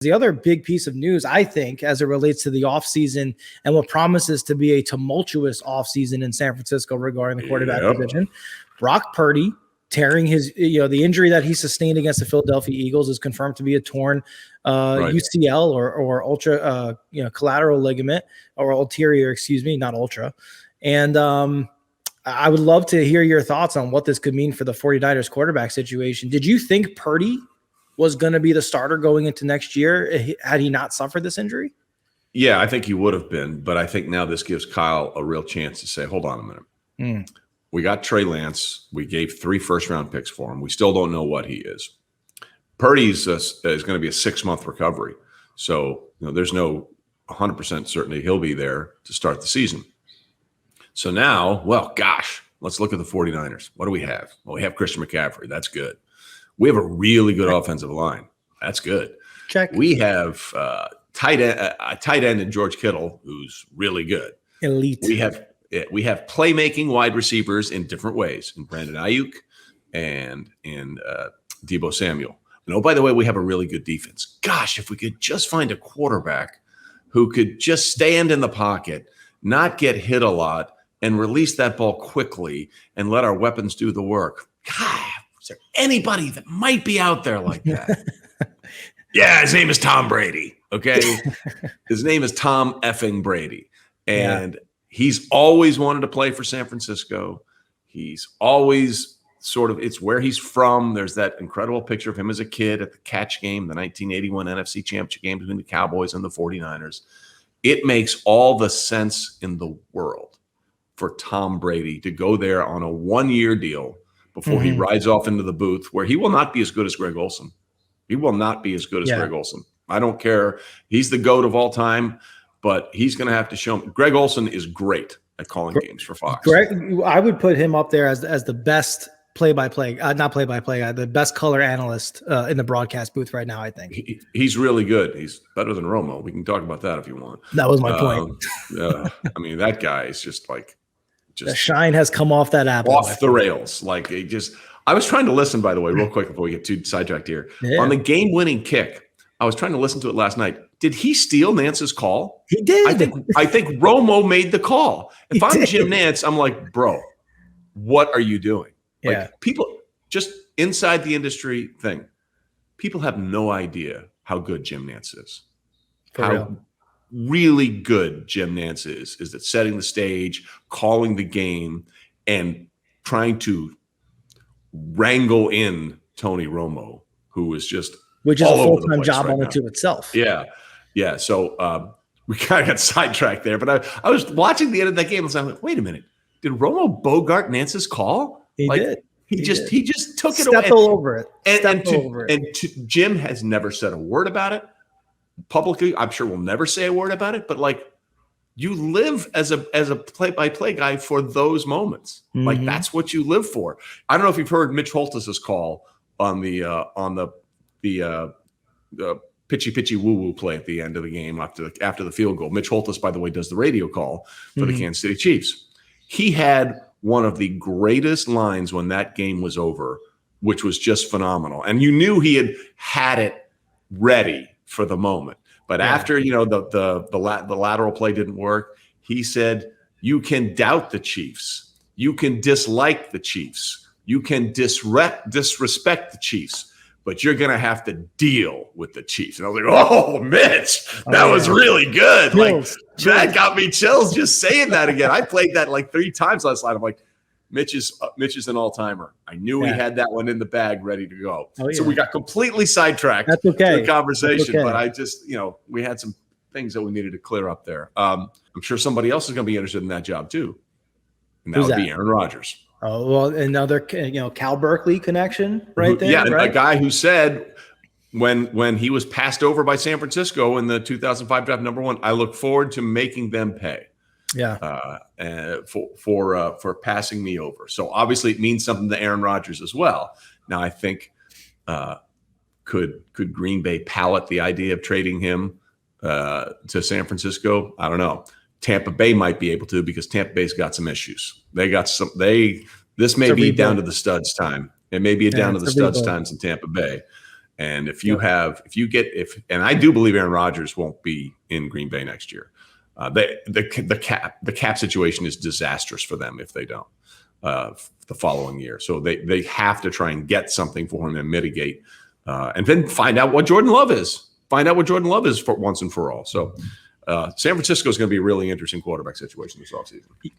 The other big piece of news, I think, as it relates to the offseason and what promises to be a tumultuous offseason in San Francisco regarding the quarterback position, Brock Purdy tearing his, the injury that he sustained against the Philadelphia Eagles is confirmed to be a torn UCL or ultra, collateral ligament, or ulterior, not ultra. And I would love to hear your thoughts on what this could mean for the 49ers quarterback situation. Did you think Purdy was going to be the starter going into next year had he not suffered this injury? Yeah, I think he would have been, but I think now this gives Kyle a real chance to say, hold on a minute. We got Trey Lance. We gave 3 first-round picks for him. We still don't know what he is. Purdy's is going to be a 6-month recovery. So there's no 100% certainty he'll be there to start the season. So now, let's look at the 49ers. What do we have? Well, we have Christian McCaffrey. That's good. We have a really good offensive line. That's good. Check. We have a tight end in George Kittle, who's really good. Elite. We have playmaking wide receivers in different ways, in Brandon Ayuk and in Deebo Samuel. And oh, by the way, we have a really good defense. Gosh, if we could just find a quarterback who could just stand in the pocket, not get hit a lot, and release that ball quickly and let our weapons do the work. God, is there anybody that might be out there like that? Yeah, his name is Tom Brady, okay? His name is Tom effing Brady. And he's always wanted to play for San Francisco. He's always it's where he's from. There's that incredible picture of him as a kid at the catch game, the 1981 NFC Championship game between the Cowboys and the 49ers. It makes all the sense in the world for Tom Brady to go there on a 1-year deal before he rides off into the booth, where he will not be as good as Greg Olsen. He will not be as good as Greg Olsen. I don't care. He's the GOAT of all time, but he's going to have to show him. Greg Olsen is great at calling games for Fox. I would put him up there as the best play-by-play, not play-by-play guy, the best color analyst in the broadcast booth right now, I think. He's really good. He's better than Romo. We can talk about that if you want. That was my point. I mean, that guy is just the shine has come off that apple. Off the rails. I was trying to listen, by the way, real quick before we get too sidetracked here. Yeah. On the game-winning kick, I was trying to listen to it last night. Did he steal Nance's call? He did. I think Romo made the call. If I'm Jim Nance, I'm like, bro, what are you doing? People just inside the industry thing. People have no idea how good Jim Nance is. Really good Jim Nance is at setting the stage, calling the game, and trying to wrangle in Tony Romo, who is just which is a full-time job unto itself. Yeah. So we kind of got sidetracked there, but I was watching the end of that game and I was like, wait a minute, did Romo bogart Nance's call? He did. He just took it away. Over it. And Jim has never said a word about it publicly. I'm sure we'll never say a word about it, but you live as a play-by-play guy for those moments. That's what you live for. I don't know if you've heard Mitch Holthus's call on the pitchy woo-woo play at the end of the game after the field goal. Mitch Holthus, by the way, does the radio call for the Kansas City Chiefs. He had one of the greatest lines when that game was over, which was just phenomenal. And you knew he had it ready for the moment. But after, the lateral play didn't work, he said, you can doubt the Chiefs. You can dislike the Chiefs. You can disrespect the Chiefs. But you're going to have to deal with the Chiefs. And I was like, oh, Mitch, that was really good. That got me chills just saying that again. I played that 3 times last night. I'm like, Mitch is an all-timer. I knew he had that one in the bag ready to go. So we got completely sidetracked to the conversation. But I just, we had some things that we needed to clear up there. I'm sure somebody else is going to be interested in that job too. And that would be Aaron Rodgers. Oh, well, another, Cal Berkeley connection right there. Yeah, right? A guy who said when he was passed over by San Francisco in the 2005 draft #1, I look forward to making them pay. For passing me over. So obviously it means something to Aaron Rodgers as well. Now I think could Green Bay palate the idea of trading him to San Francisco? I don't know. Tampa Bay might be able to, because Tampa Bay's got some issues. This may be down to the studs time. It may be down to the studs times in Tampa Bay. And if I do believe Aaron Rodgers won't be in Green Bay next year. The cap situation is disastrous for them if they don't the following year. So they have to try and get something for him and mitigate, and then find out what Jordan Love is. Find out what Jordan Love is for once and for all. So San Francisco is going to be a really interesting quarterback situation this offseason.